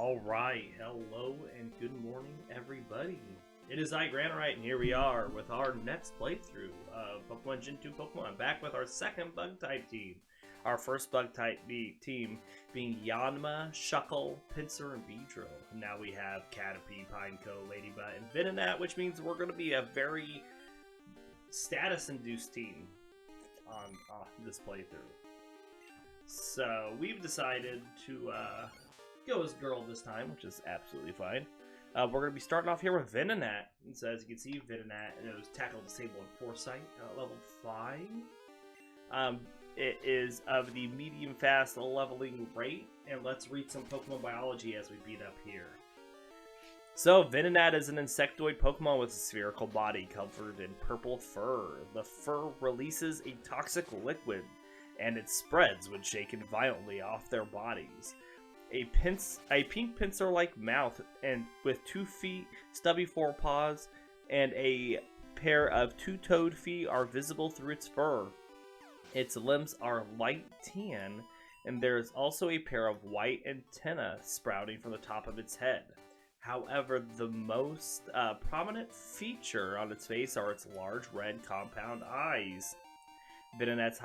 Alright, hello and good morning everybody. It is I, Granorite, and here we are with our next playthrough of Pokemon Gen 2 Pokemon, back with our second Bug-type team. Our first Bug-type team being Yanma, Shuckle, Pinsir, and Beedrill. Now we have Caterpie, Pineco, Ledyba, and Venonat, which means we're going to be a very status-induced team on this playthrough. So we've decided to go as girl this time, which is absolutely fine. We're going to be starting off here with Venonat. And so as you can see, Venonat knows Tackle, Disable, and Foresight at level 5. It is of the medium fast leveling rate. And let's read some Pokemon biology as we beat up here. So, Venonat is an insectoid Pokemon with a spherical body covered in purple fur. The fur releases a toxic liquid, and it spreads when shaken violently off their bodies. A pink pincer-like mouth and with 2 feet, stubby forepaws, and a pair of 2-toed feet are visible through its fur. Its limbs are light tan, and there is also a pair of white antennae sprouting from the top of its head. However, the most prominent feature on its face are its large red compound eyes. Venonat's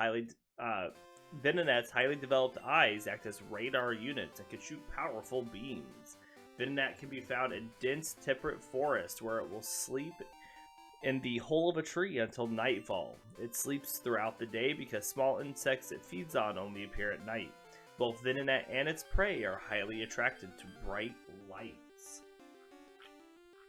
highly developed eyes act as radar units and can shoot powerful beams. Venonat can be found in dense temperate forest where it will sleep in the hole of a tree until nightfall. It sleeps throughout the day because small insects it feeds on only appear at night. Both Venonat and its prey are highly attracted to bright lights.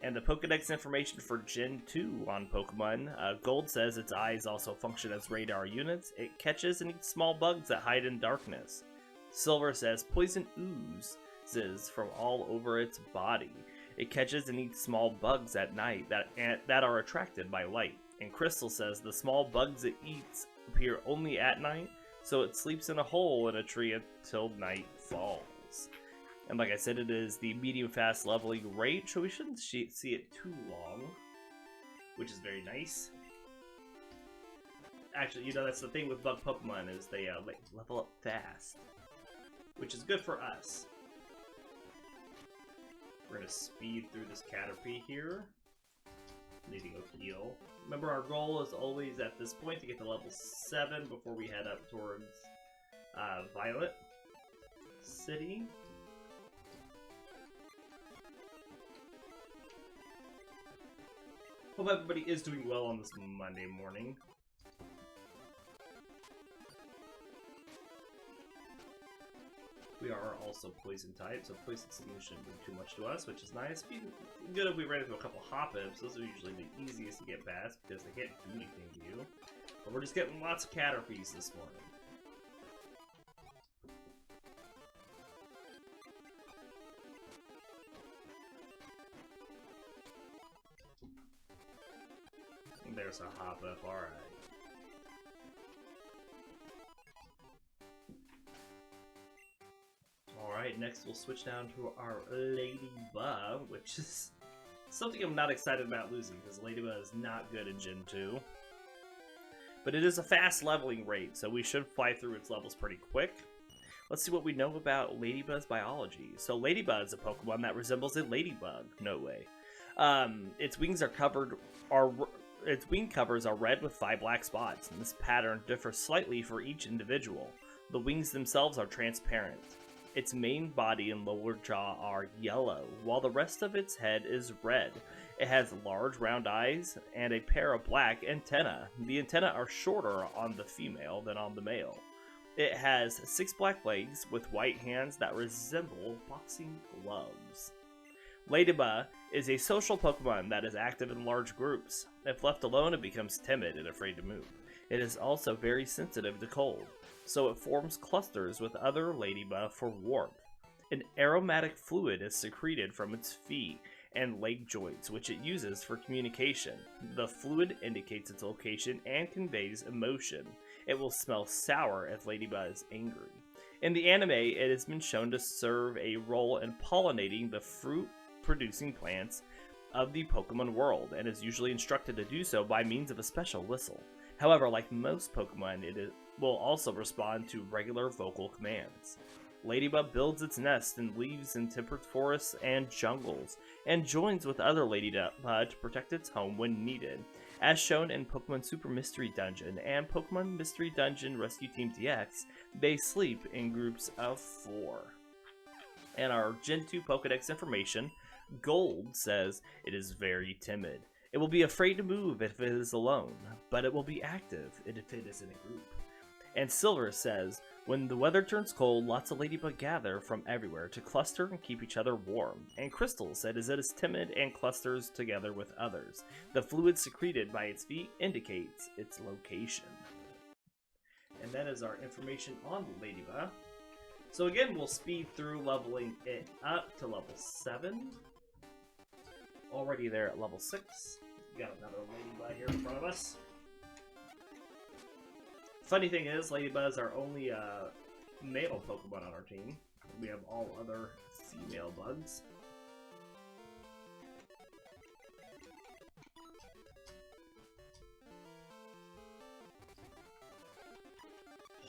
And the Pokedex information for Gen 2 on Pokemon, Gold says its eyes also function as radar units. It catches and eats small bugs that hide in darkness. Silver says poison oozes from all over its body. It catches and eats small bugs at night that are attracted by light. And Crystal says the small bugs it eats appear only at night, so it sleeps in a hole in a tree until night falls. And like I said, it is the medium-fast leveling rate, so we shouldn't see it too long, which is very nice. Actually, you know, that's the thing with bug Pokemon, is they level up fast, which is good for us. We're going to speed through this Caterpie here. Needing a heal. Remember, our goal is always at this point to get to level 7 before we head up towards Violet City. Hope everybody is doing well on this Monday morning. We are also poison type, so poison stings shouldn't do too much to us, which is nice. It'd be good if we ran into a couple hop-ups. Those are usually the easiest to get past because they can't do anything to you. But we're just getting lots of Caterpies this morning. There's a hop-up, alright. Alright, next we'll switch down to our Ledyba, which is something I'm not excited about losing, because Ledyba is not good in Gen 2. But it is a fast leveling rate, so we should fly through its levels pretty quick. Let's see what we know about Ladybug's biology. So Ledyba is a Pokemon that resembles a ladybug. No way. Its wings are Its wing covers are red with 5 black spots, and this pattern differs slightly for each individual. The wings themselves are transparent. Its main body and lower jaw are yellow, while the rest of its head is red. It has large round eyes and a pair of black antennae. The antennae are shorter on the female than on the male. It has 6 black legs with white hands that resemble boxing gloves. Ledyba is a social Pokemon that is active in large groups. If left alone, it becomes timid and afraid to move. It is also very sensitive to cold, so it forms clusters with other Ledyba for warmth. An aromatic fluid is secreted from its feet and leg joints, which it uses for communication. The fluid indicates its location and conveys emotion. It will smell sour if Ledyba is angry. In the anime, it has been shown to serve a role in pollinating the fruit-producing plants of the Pokemon world, and is usually instructed to do so by means of a special whistle. However, like most Pokemon, will also respond to regular vocal commands. Ladybug builds its nest in leaves in temperate forests and jungles, and joins with other Ladybug to protect its home when needed. As shown in Pokemon Super Mystery Dungeon and Pokemon Mystery Dungeon Rescue Team DX, they sleep in groups of 4. And our Gen 2 Pokedex information, Gold says it is very timid. It will be afraid to move if it is alone, but it will be active if it is in a group. And Silver says, when the weather turns cold, lots of Ladybug gather from everywhere to cluster and keep each other warm. And Crystal said it is timid and clusters together with others. The fluid secreted by its feet indicates its location. And that is our information on the Ladybug. So again, we'll speed through leveling it up to level 7. Already there at level 6. Got another Ladybug here in front of us. Funny thing is, Ladybugs are only male Pokemon on our team. We have all other female bugs.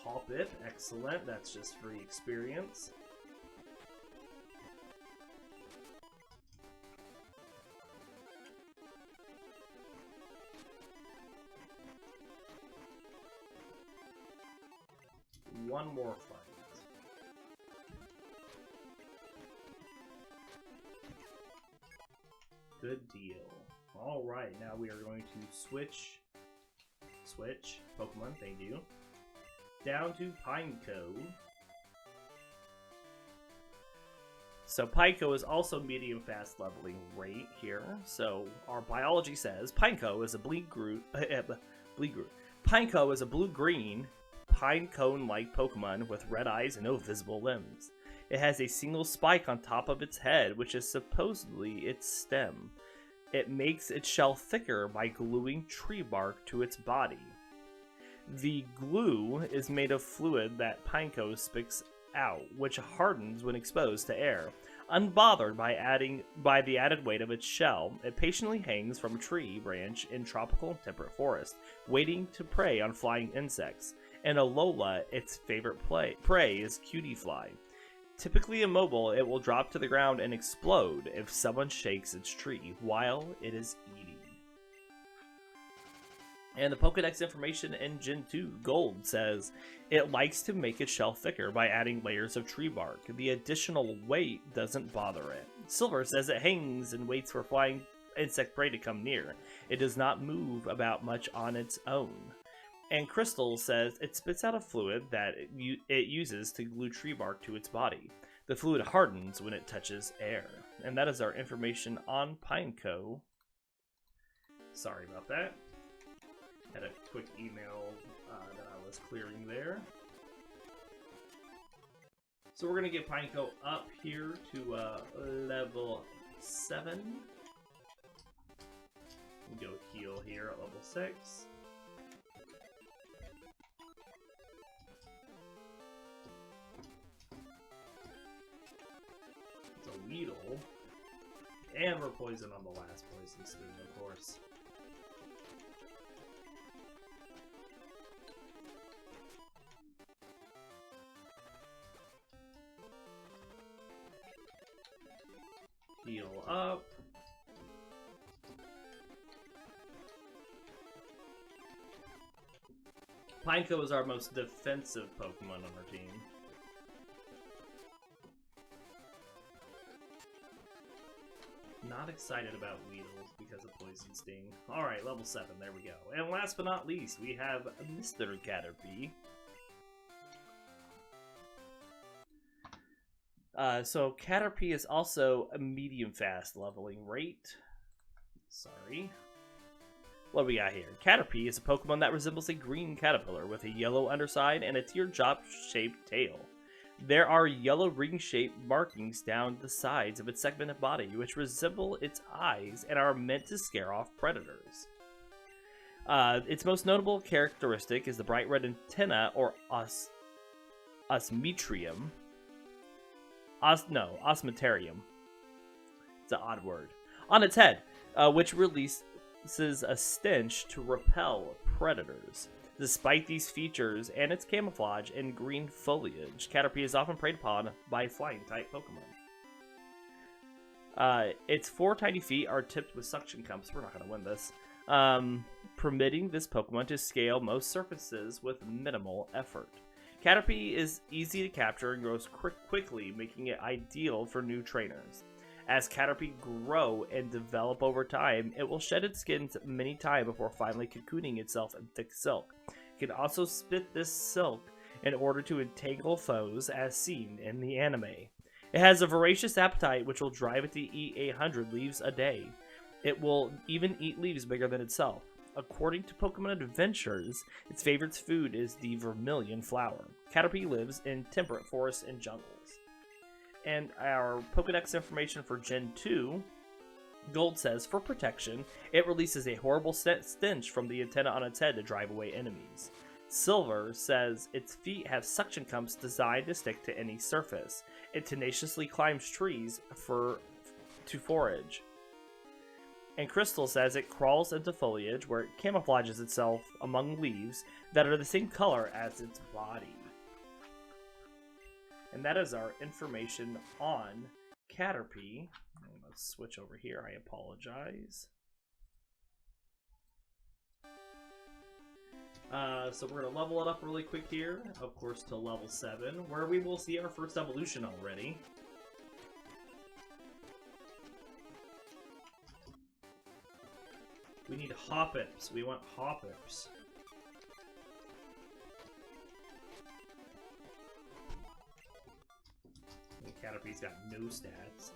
Hoppip, excellent. That's just free experience. One more fight. Good deal. Alright, now we are going to switch Pokemon, thank you, down to Pineco. So Pineco is also medium fast leveling rate here. So our biology says Pineco is a Pineco is a blue-green pine cone-like Pokemon with red eyes and no visible limbs. It has a single spike on top of its head, which is supposedly its stem. It makes its shell thicker by gluing tree bark to its body. The glue is made of fluid that Pineco spits out, which hardens when exposed to air. Unbothered by the added weight of its shell, it patiently hangs from a tree branch in tropical and temperate forest, waiting to prey on flying insects. And Alola, its favorite prey is Cutie Fly. Typically immobile, it will drop to the ground and explode if someone shakes its tree while it is eating. And the Pokedex information in Gen 2 Gold says it likes to make its shell thicker by adding layers of tree bark. The additional weight doesn't bother it. Silver says it hangs and waits for flying insect prey to come near. It does not move about much on its own. And Crystal says it spits out a fluid that it uses to glue tree bark to its body. The fluid hardens when it touches air. And that is our information on Pineco. Sorry about that. Had a quick email that I was clearing there. So we're going to get Pineco up here to level 7. We go heal here at level 6. It's a Weedle. And we're poisoned on the last poison sting, of course. Heal up. Pineco is our most defensive Pokemon on our team. Not excited about Weedles because of Poison Sting. Alright, level 7, there we go. And last but not least, we have Mr. Caterpie. So Caterpie is also a medium fast leveling rate. Sorry. What do we got here? Caterpie is a Pokemon that resembles a green caterpillar with a yellow underside and a teardrop-shaped tail. There are yellow ring-shaped markings down the sides of its segmented body, which resemble its eyes and are meant to scare off predators. Its most notable characteristic is the bright red antenna, or osmeterium. Osmeterium. It's an odd word. On its head, which releases a stench to repel predators. Despite these features and its camouflage in green foliage, Caterpie is often preyed upon by flying-type Pokemon. Its 4 tiny feet are tipped with suction cups. We're not going to win this. Permitting this Pokemon to scale most surfaces with minimal effort. Caterpie is easy to capture and grows quickly, making it ideal for new trainers. As Caterpie grow and develop over time, it will shed its skin many times before finally cocooning itself in thick silk. It can also spit this silk in order to entangle foes, as seen in the anime. It has a voracious appetite which will drive it to eat 800 leaves a day. It will even eat leaves bigger than itself. According to Pokemon Adventures, its favorite food is the vermilion flower. Caterpie lives in temperate forests and jungles. And our Pokedex information for Gen 2, Gold says, for protection, it releases a horrible stench from the antenna on its head to drive away enemies. Silver says its feet have suction cups designed to stick to any surface. It tenaciously climbs trees to forage. And Crystal says it crawls into foliage where it camouflages itself among leaves that are the same color as its body. And that is our information on Caterpie. Let's switch over here. I apologize. So we're going to level it up really quick here, of course, to level 7, where we will see our first evolution already. We need Hoppips. We want Hoppips. Caterpie's got no stats.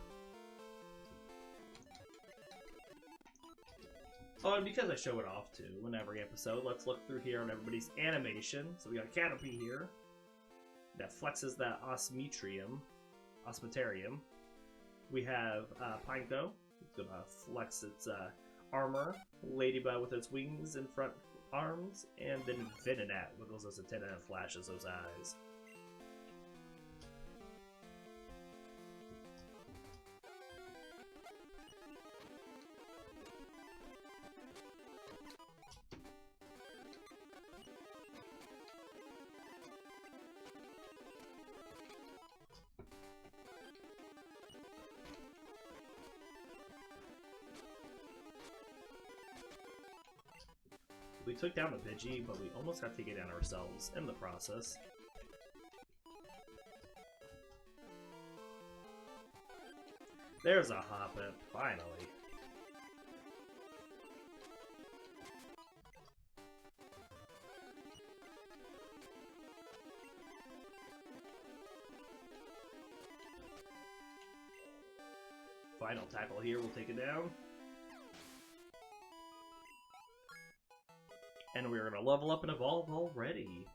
Oh, and because I show it off too in every episode, let's look through here on everybody's animation. So we got Caterpie here that flexes that Osmeterium. We have Pineco, who's gonna flex its armor. Ledyba with its wings and front arms, and then Venonat wiggles those antennae and flashes those eyes. We took down the Pidgey, but we almost got to take it down ourselves in the process. There's a Hoppip, finally. Final tackle here, we'll take it down. And we're going to level up and evolve already.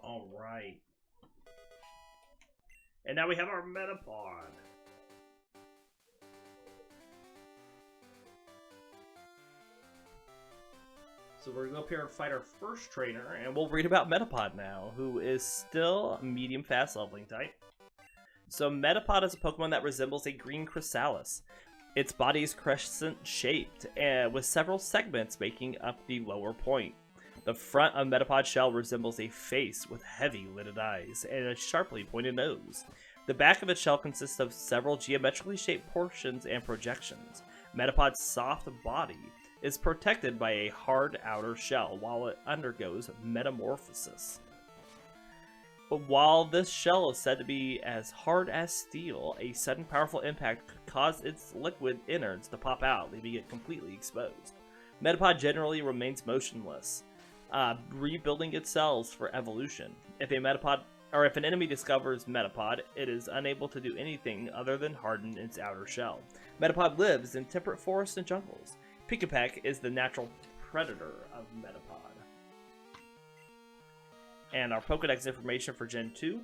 Alright. And now we have our Metapod. So we're going to go up here and fight our first trainer, and we'll read about Metapod now, who is still medium fast leveling type. So Metapod is a Pokemon that resembles a green chrysalis. Its body is crescent shaped, with several segments making up the lower point. The front of Metapod's shell resembles a face with heavy lidded eyes and a sharply pointed nose. The back of its shell consists of several geometrically shaped portions and projections. Metapod's soft body is protected by a hard outer shell while it undergoes metamorphosis. But while this shell is said to be as hard as steel, a sudden powerful impact could cause its liquid innards to pop out, leaving it completely exposed. Metapod generally remains motionless, rebuilding its cells for evolution. If an enemy discovers Metapod, it is unable to do anything other than harden its outer shell. Metapod lives in temperate forests and jungles. Pikipek is the natural predator of Metapod. And our Pokedex information for Gen 2.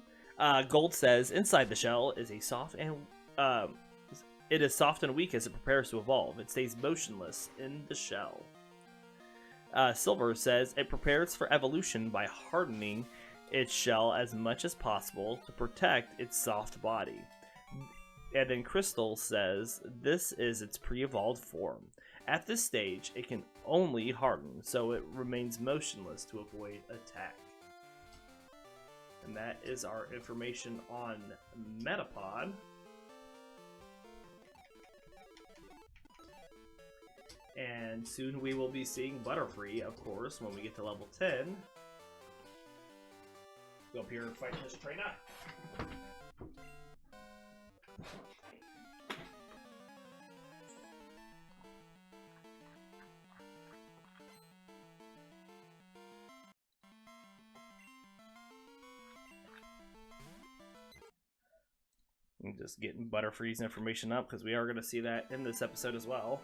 Gold says, inside the shell is a soft and it is soft and weak as it prepares to evolve. It stays motionless in the shell. Silver says it prepares for evolution by hardening its shell as much as possible to protect its soft body. And then Crystal says this is its pre-evolved form. At this stage, it can only harden, so it remains motionless to avoid attack. And that is our information on Metapod. And soon we will be seeing Butterfree, of course, when we get to level 10. Go up here and fight this trainer. I'm just getting Butterfree's information up because we are going to see that in this episode as well.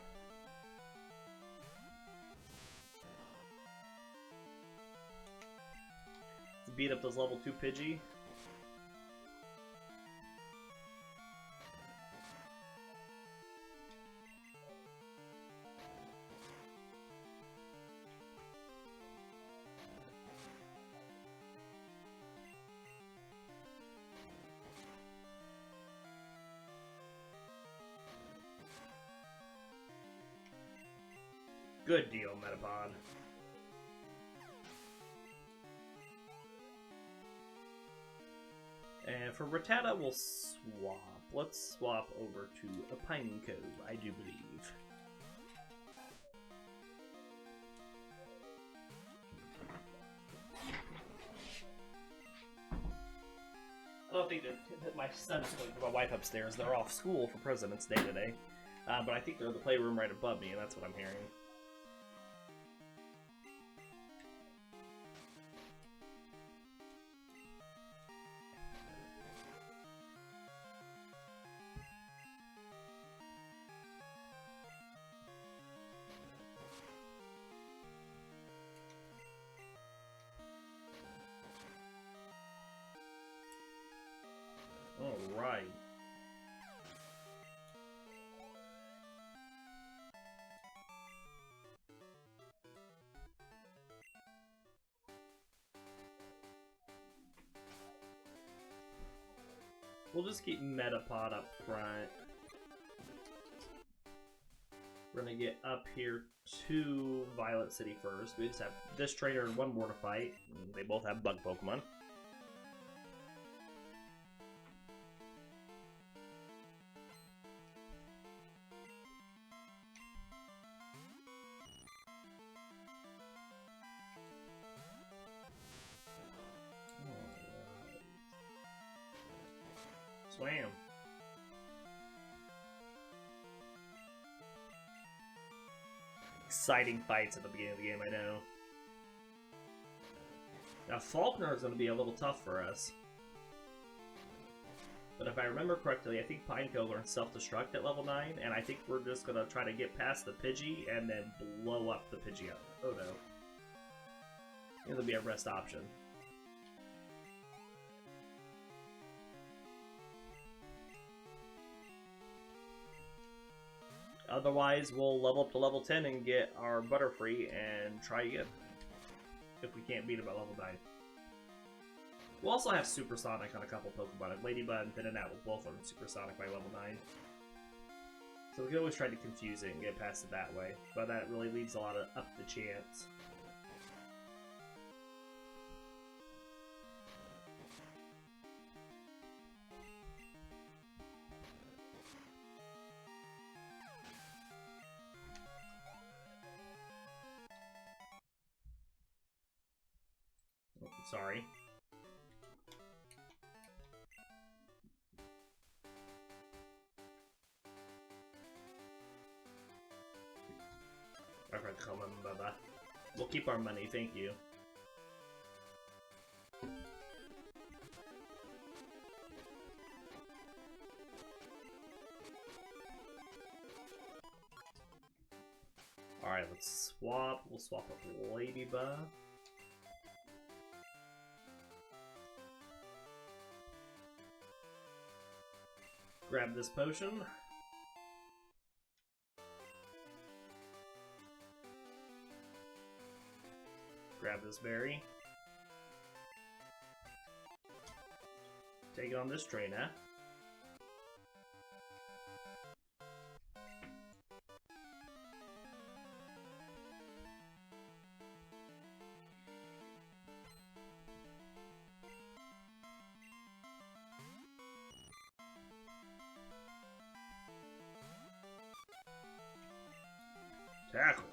Let's beat up those level 2 Pidgey. Good deal, Metapod. And for Rattata, we'll swap. Let's swap over to a Pineco, I do believe. I don't think that my son's going to my wife upstairs. They're off school for President's Day today. But I think they're in the playroom right above me, and that's what I'm hearing. Alright. We'll just keep Metapod up front. We're gonna get up here to Violet City first. We just have this trainer and one more to fight. They both have bug Pokemon. Swam. Exciting fights at the beginning of the game, I know. Now, Faulkner is going to be a little tough for us. But if I remember correctly, I think Pineco learned self-destruct at level 9, and I think we're just going to try to get past the Pidgey and then blow up the Pidgeotto. Oh no. It'll be a rest option. Otherwise, we'll level up to level 10 and get our Butterfree and try again. If we can't beat him at level 9. We'll also have Supersonic on a couple Pokemon. Ledyba and Venonat will both learn Supersonic by level 9. So we can always try to confuse it and get past it that way. But that really leaves a lot of up the chance. Sorry. We'll keep our money, thank you. Alright, let's swap. We'll swap up Ledyba. Grab this potion. this berry. Take it on this train, huh? Tackle.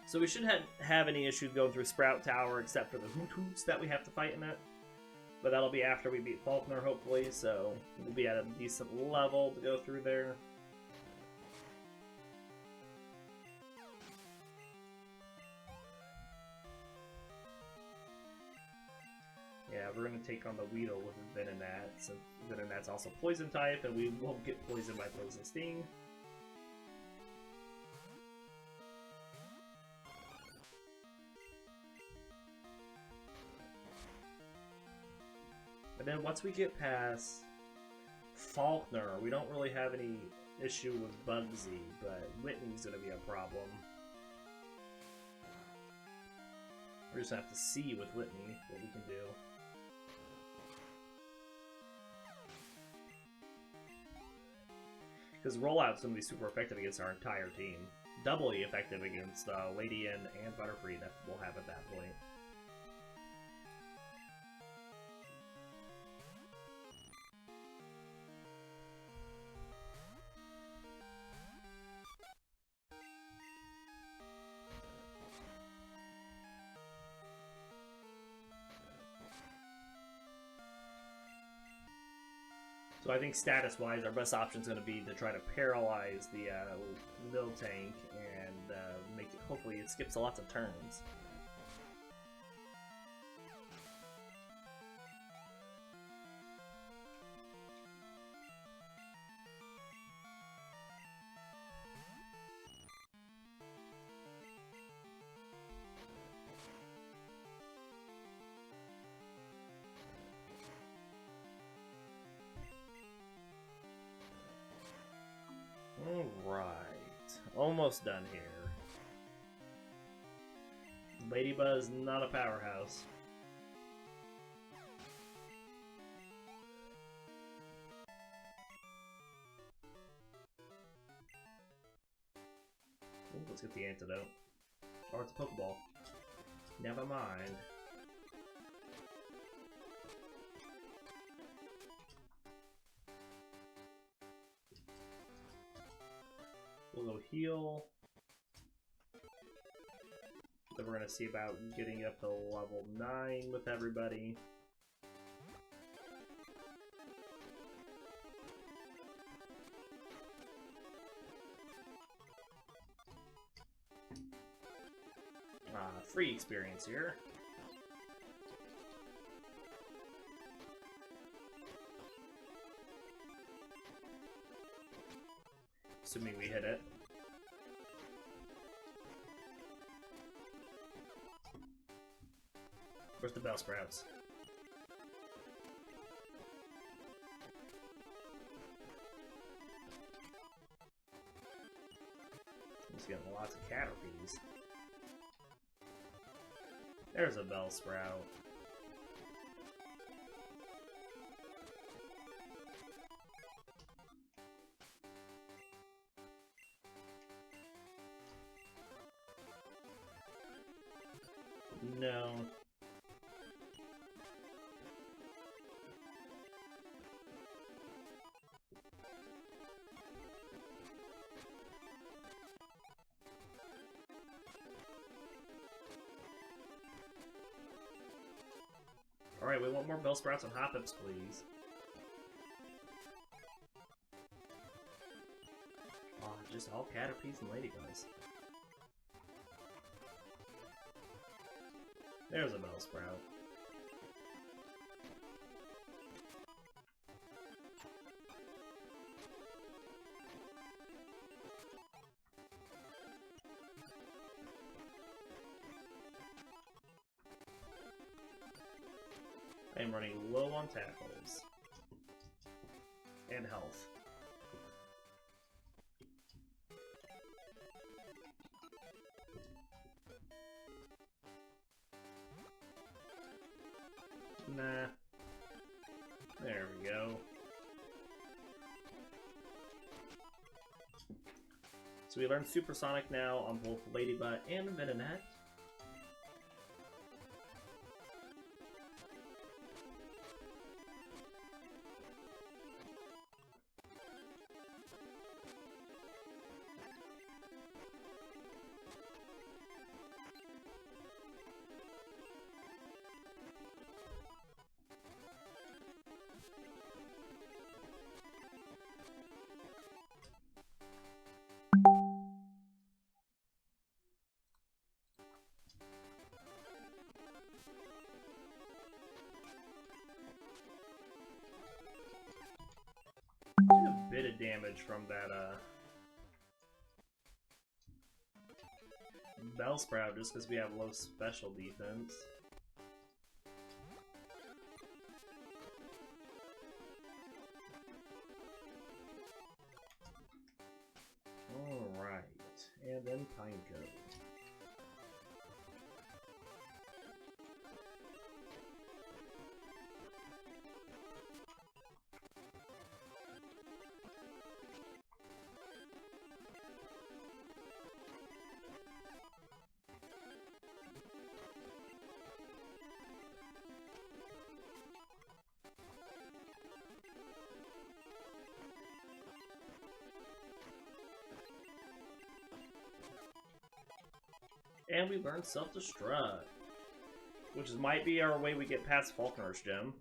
So we shouldn't have any issues going through Sprout Tower except for the Hoots that we have to fight in it. But that'll be after we beat Faulkner, hopefully, so we'll be at a decent level to go through there. Yeah, we're going to take on the Weedle with Venonat, since Venonat's also Poison type, and we won't get poisoned by Poison Sting. And then once we get past Faulkner, we don't really have any issue with Bugsy, but Whitney's going to be a problem. We're just going to have to see with Whitney what we can do. Because Rollout's going to be super effective against our entire team. Doubly effective against Lady and Butterfree that we'll have at that point. So I think status-wise, our best option is going to be to try to paralyze the Miltank and make it. Hopefully, it skips lots of turns. Alright, almost done here. Ledyba is not a powerhouse. Ooh, let's get the antidote. Oh, it's a Pokeball. Never mind. We'll go heal. Then we're going to see about getting up to level 9 with everybody. Free experience here. Assuming we hit it. Where's the Bellsprouts? He's getting lots of Caterpies. There's a Bellsprout. No. Alright, we want more Bellsprouts and Hoppips, please. Oh, just all Caterpies and Ladybugs. There's a Bellsprout. I am running low on tackles. And health. Nah. There we go. So we learned Supersonic now on both Ledyba and Venonat. Did a bit of damage from that Bellsprout just because we have low special defense. Alright, and then Pineco. And we learned Self-Destruct, which might be our way we get past Falconer's Gem.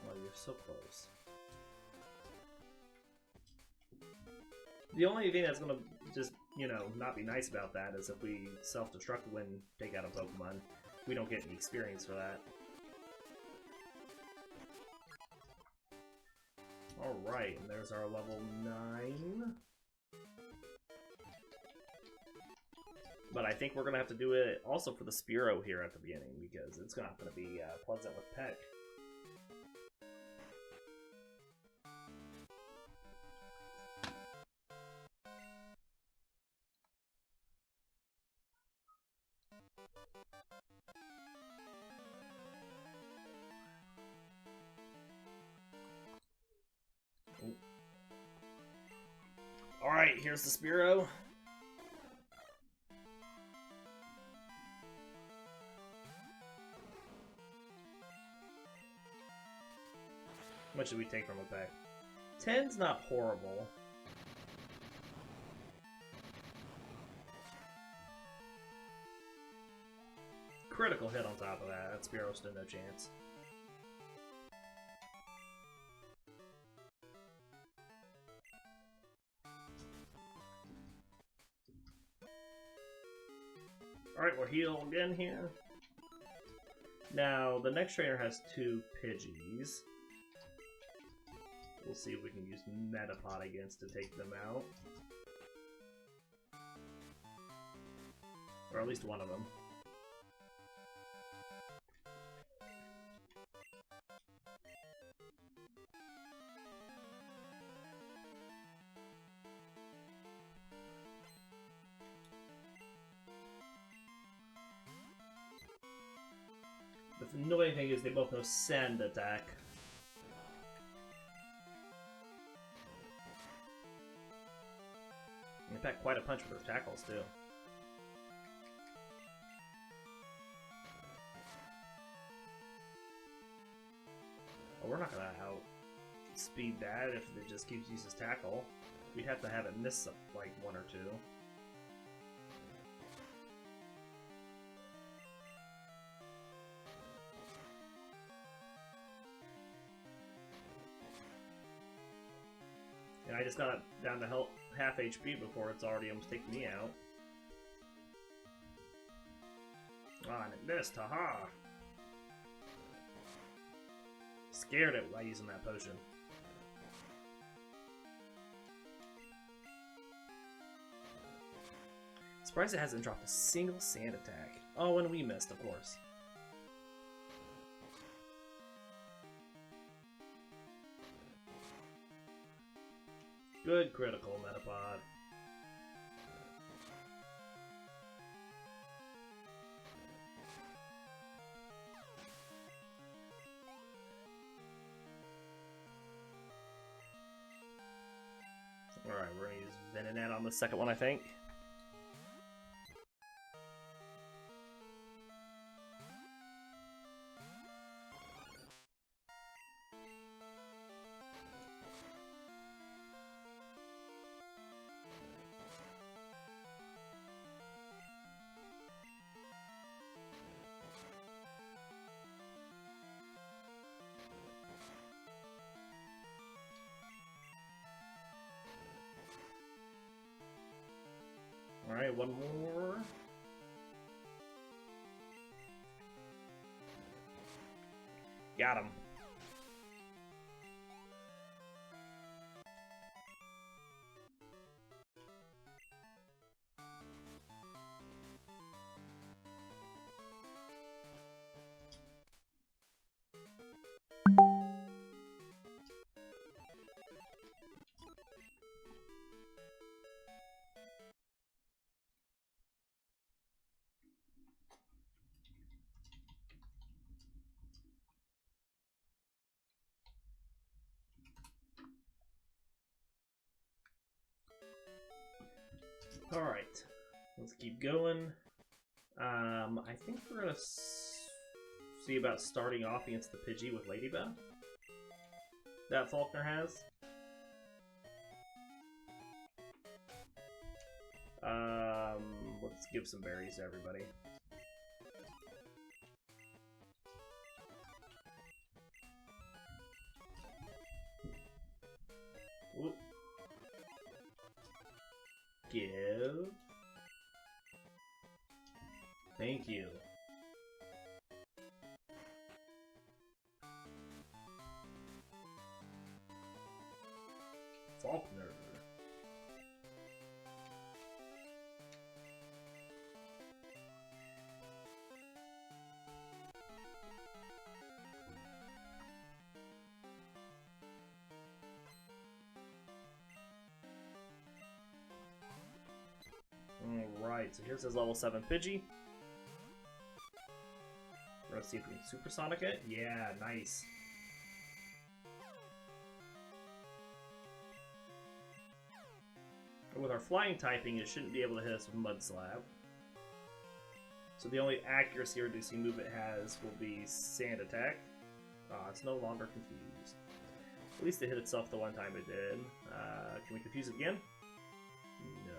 Well, you're so close. The only thing that's gonna just, you know, not be nice about that is if we self-destruct when take out a Pokemon. We don't get any experience for that. Alright, and there's our level 9. But I think we're gonna have to do it also for the Spearow here at the beginning, because it's not gonna be pleasant with Peck. Alright, here's the Spearow. How much did we take from it back? 10's not horrible. Critical hit on top of that. That Spearow stood no chance. Alright, we're healed again here. Now, the next trainer has 2 Pidgeys. We'll see if we can use Metapod against to take them out. Or at least one of them. The annoying thing is they both know Send attack. In fact, quite a punch with their tackles, too. Oh, we're not gonna outspeed that if it just keeps using tackle. We'd have to have it miss like 1 or 2. And I just got it down to half HP before it's already almost taking me out. Ah, and it missed, haha! Scared it by using that potion. Surprised it hasn't dropped a single sand attack. Oh, and we missed, of course. Good critical, Metapod. Alright, we're gonna use Venonat on the second one, I think. Alright, one more. Got him. Alright, let's keep going. I think we're gonna see about starting off against the Pidgey with Ledyba that Faulkner has. Let's give some berries to everybody. Whoop. Give. Thank you. Faulkner. Alright, so here's his level 7 Pidgey. We're gonna see if we can Supersonic it. Yeah, nice. And with our flying typing, it shouldn't be able to hit us with Mud Slab. So the only accuracy or reducing move it has will be Sand Attack. It's no longer confused. At least it hit itself the one time it did. Can we confuse it again? No.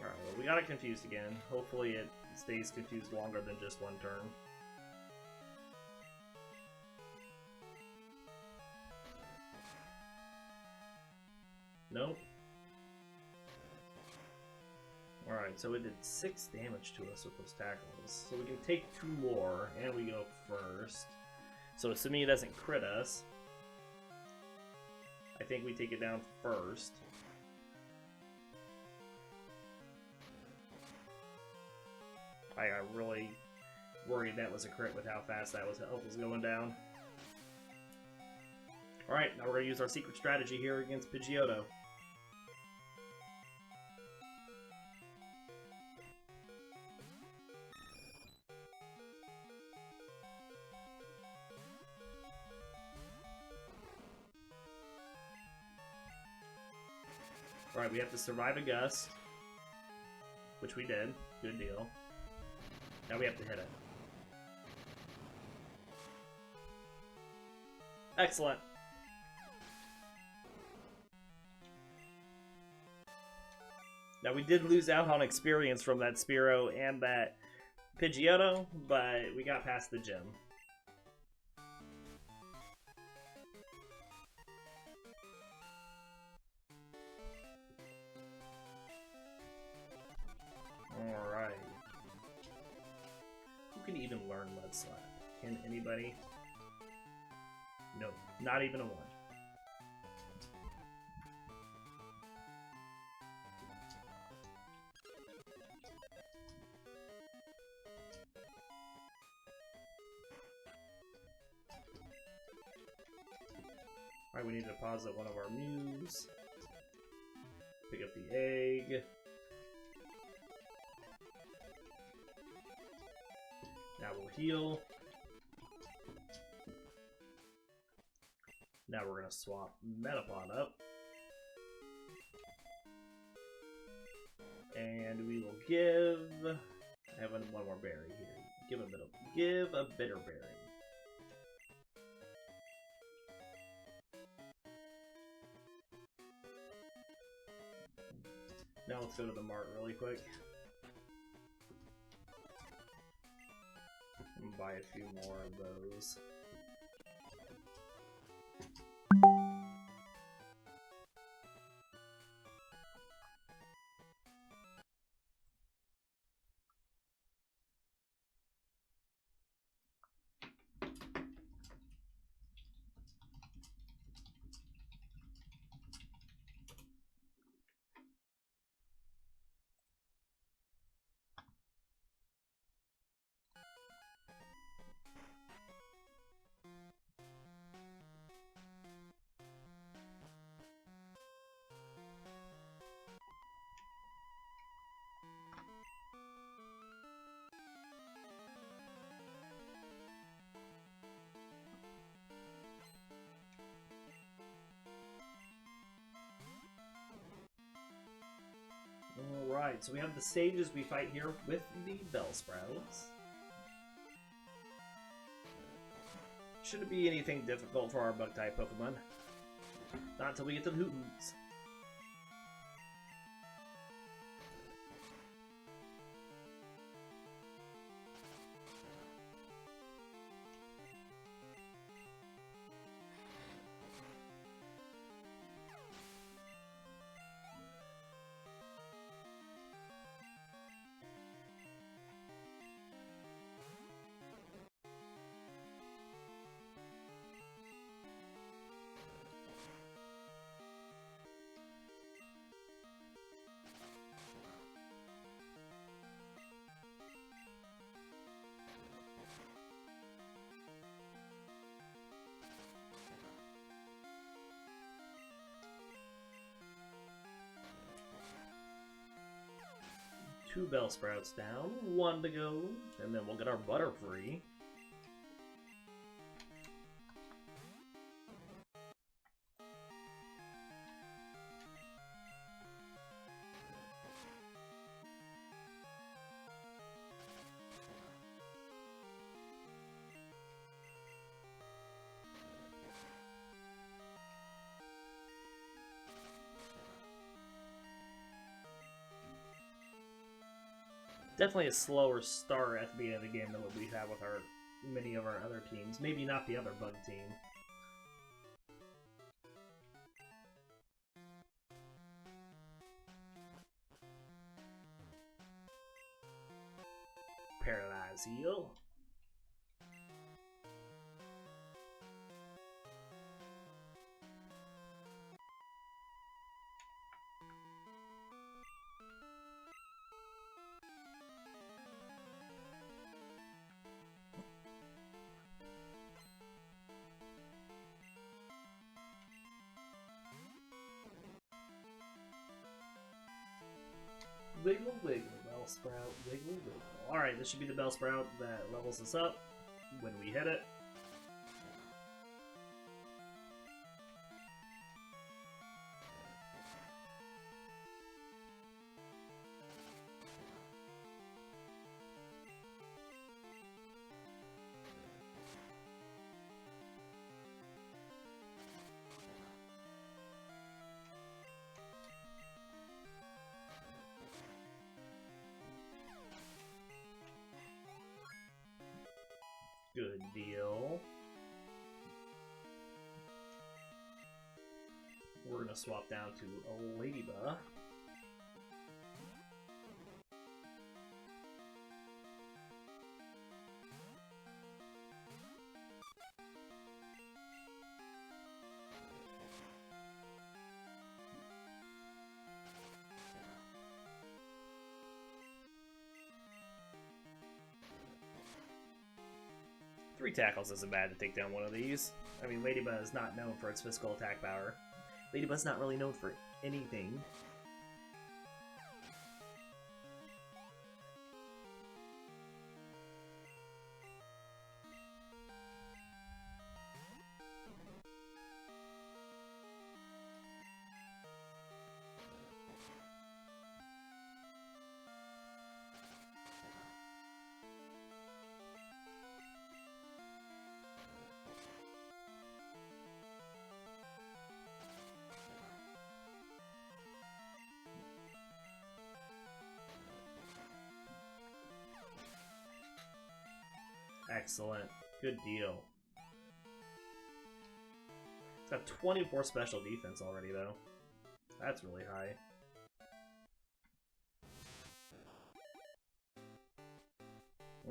Alright, well, we got it confused again. Hopefully it stays confused longer than just one turn. Nope. Alright, so it did 6 damage to us with those tackles. So we can take 2 more, and we go first. So assuming it doesn't crit us, I think we take it down first. I got really worried that was a crit with how fast that health was going down. Alright, now we're going to use our secret strategy here against Pidgeotto. Alright, we have to survive a gust, which we did. Good deal. Now we have to hit it. Excellent. Now we did lose out on experience from that Spearow and that Pidgeotto, but we got past the gym. learn Mud Slap. Can anybody? Nope, not even a 1. Alright, we need to deposit one of our Mews. Pick up the egg. Now we'll heal. Now we're gonna swap Metapod up. And we will give... I have one more berry here. Give a bitter berry. Now let's go to the mart really quick. And buy a few more of those. Alright, so we have the stages we fight here with the Bellsprouts. Shouldn't be anything difficult for our Bug-type Pokemon. Not until we get to the Hoothoos. Two Bellsprouts down, 1 to go, and then we'll get our Butterfree. Definitely a slower start at the beginning of the game than what we have with our many of our other teams. Maybe not the other bug team. Paralyze heal. Wiggle, wiggle, Bellsprout, wiggle, wiggle. Alright, this should be the Bellsprout that levels us up when we hit it. Good deal. We're gonna swap down to a Ledyba. 3 tackles isn't bad to take down one of these. I mean, Ledyba is not known for its physical attack power. Ladyba's not really known for anything. Excellent. Good deal. It's got 24 special defense already, though. That's really high.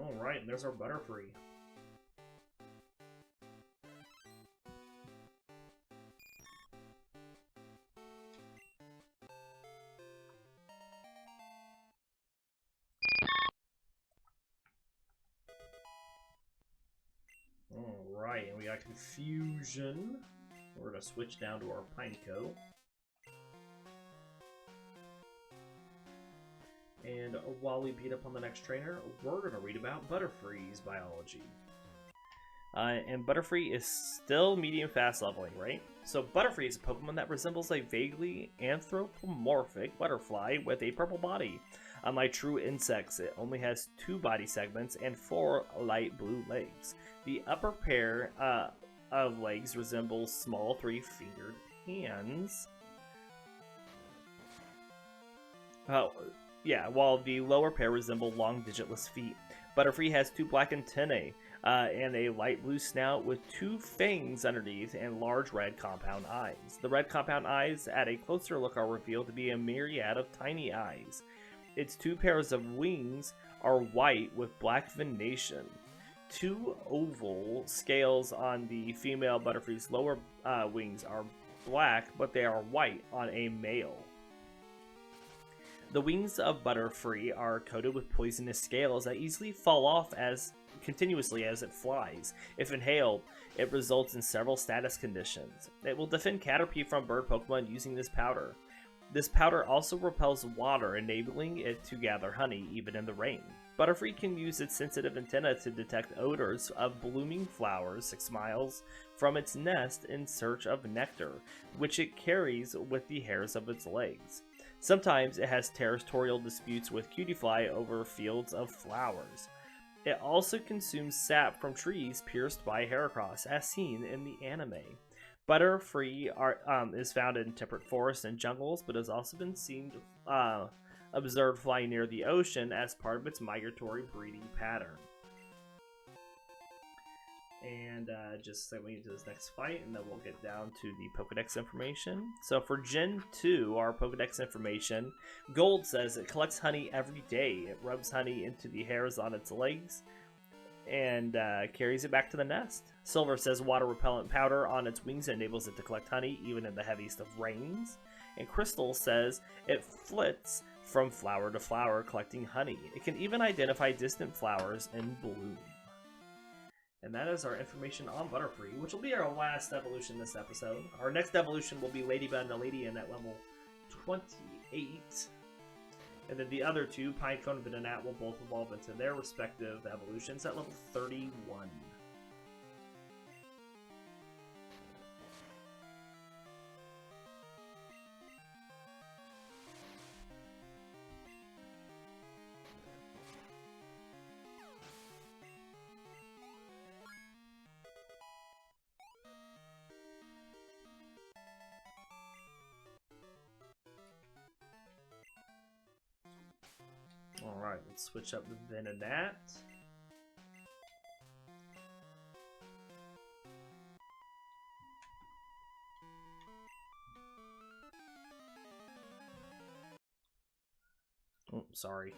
Alright, and there's our Butterfree. Alright, and we got Confusion. We're going to switch down to our Pineco. And while we beat up on the next trainer, we're going to read about Butterfree's biology. And Butterfree is still medium fast leveling, right? So Butterfree is a Pokemon that resembles a vaguely anthropomorphic butterfly with a purple body. Unlike true insects, it only has 2 body segments and 4 light blue legs. The upper pair of legs resembles small 3-fingered hands. While the lower pair resemble long digitless feet. Butterfree has 2 black antennae and a light blue snout with 2 fangs underneath and large red compound eyes. The red compound eyes at a closer look are revealed to be a myriad of tiny eyes. Its 2 pairs of wings are white with black venation. 2 oval scales on the female Butterfree's lower wings are black, but they are white on a male. The wings of Butterfree are coated with poisonous scales that easily fall off continuously as it flies. If inhaled, it results in several status conditions. It will defend Caterpie from bird Pokemon using this powder. This powder also repels water, enabling it to gather honey even in the rain. Butterfree can use its sensitive antenna to detect odors of blooming flowers 6 miles from its nest in search of nectar, which it carries with the hairs of its legs. Sometimes it has territorial disputes with Cutiefly over fields of flowers. It also consumes sap from trees pierced by Heracross, as seen in the anime. Butterfree is found in temperate forests and jungles, but has also been observed flying near the ocean as part of its migratory breeding pattern. And just segue into this next fight, and then we'll get down to the Pokedex information. So for Gen 2, our Pokedex information, Gold says it collects honey every day. It rubs honey into the hairs on its legs and carries it back to the nest. Silver says water repellent powder on its wings enables it to collect honey even in the heaviest of rains. And Crystal says it flits from flower to flower collecting honey. It can even identify distant flowers in bloom. And that is our information on Butterfree, which will be our last evolution this episode. Our next evolution will be Ledyba and Naledian at level 28. And then the other 2, Pineco and Venonat, will both evolve into their respective evolutions at level 31. Alright, let's switch up the Venonat. Oh, sorry.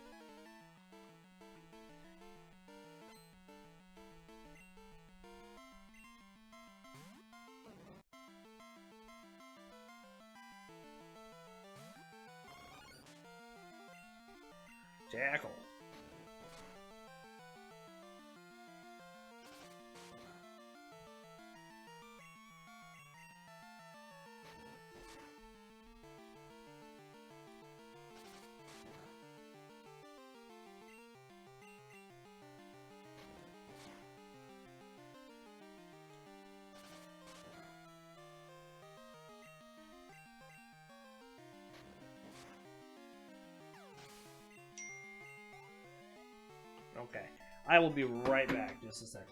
Tackle. Okay. I will be right back. Just a second.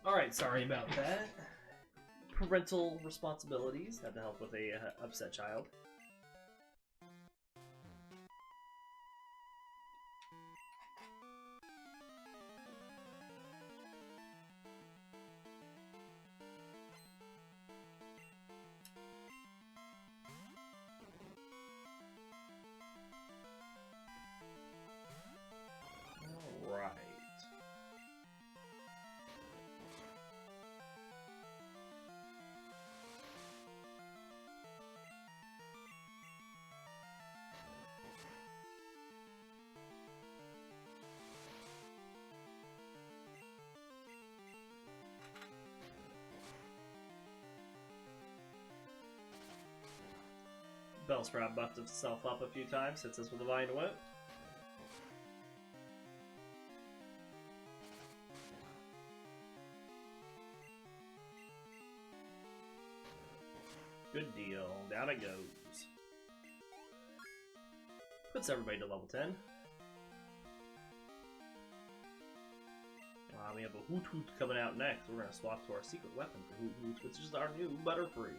Alright, sorry about that. Parental responsibilities had to help with a upset child. Bellsprout buffed itself up a few times, hits us with a Vine Whip. Good deal. Down it goes. Puts everybody to level 10. We have a Hoot Hoot coming out next. We're going to swap to our secret weapon for Hoot Hoot, which is our new Butterfree.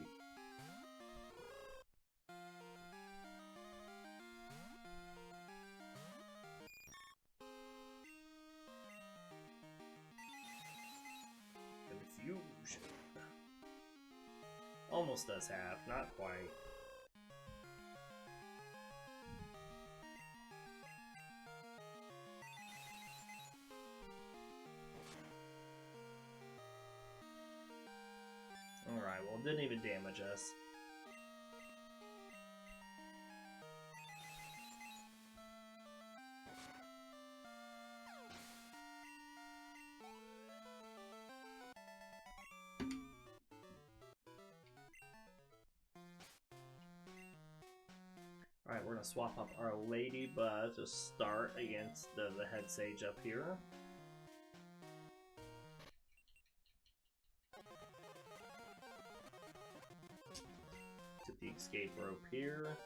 Confusion. Almost does half, not quite. Alright, well, it didn't even damage us. Alright, we're going to swap up our Ladybug to start against the head sage up here. The escape rope here.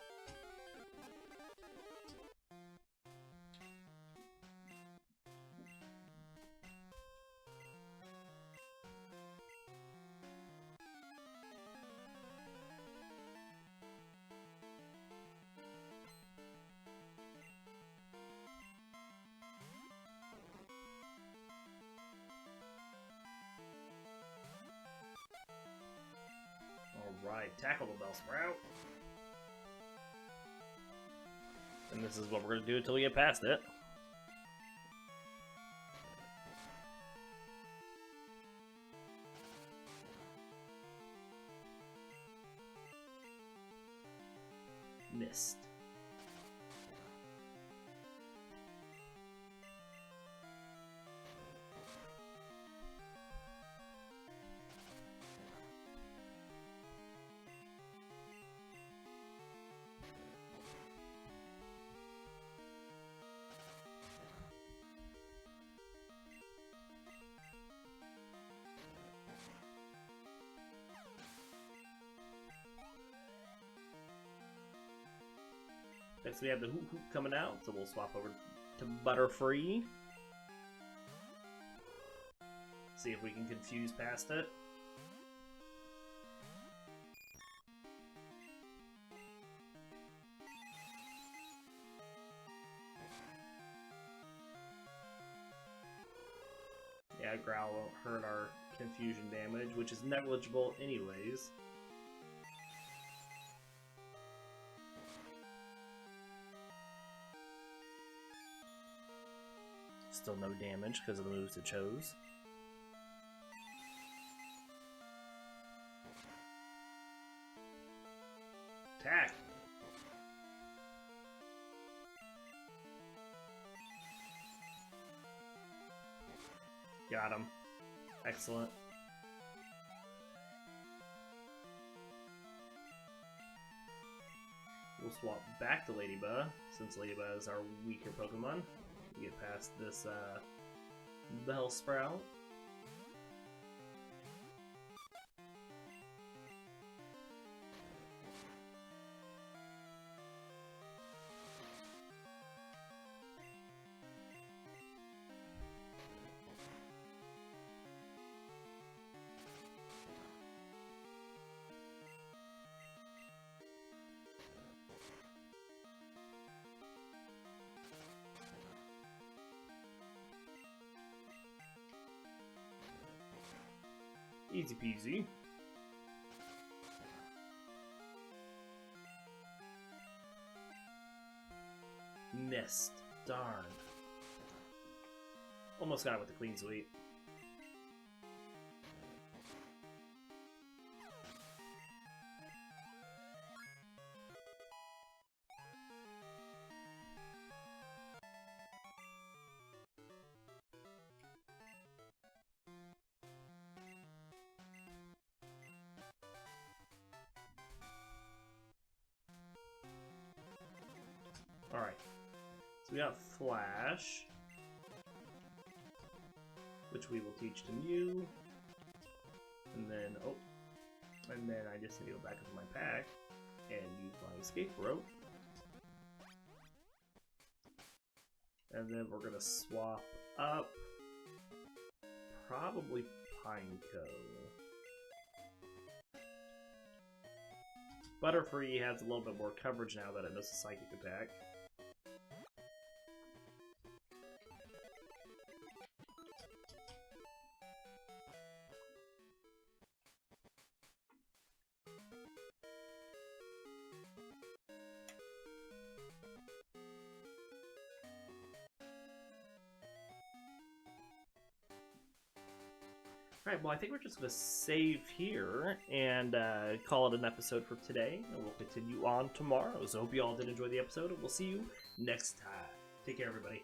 Alright, tackle the Bellsprout. And this is what we're going to do until we get past it. Missed. Next we have the Hoot Hoot coming out, so we'll swap over to Butterfree. See if we can confuse past it. Yeah, Growl won't hurt our confusion damage, which is negligible anyways. Still no damage because of the moves it chose. Attack! Got him. Excellent. We'll swap back to Ledyba, since Ledyba is our weaker Pokemon. We get past this Bellsprout. Easy peasy. Missed. Darn. Almost got it with the clean sweep. Alright. So we got Flash, which we will teach to Mew. And then, I just need to go back into my pack and use my escape rope. And then we're gonna swap up probably Pineco. Butterfree has a little bit more coverage now that it does a psychic attack. Alright, well I think we're just going to save here and call it an episode for today, and we'll continue on tomorrow. So I hope you all did enjoy the episode, and we'll see you next time. Take care, everybody.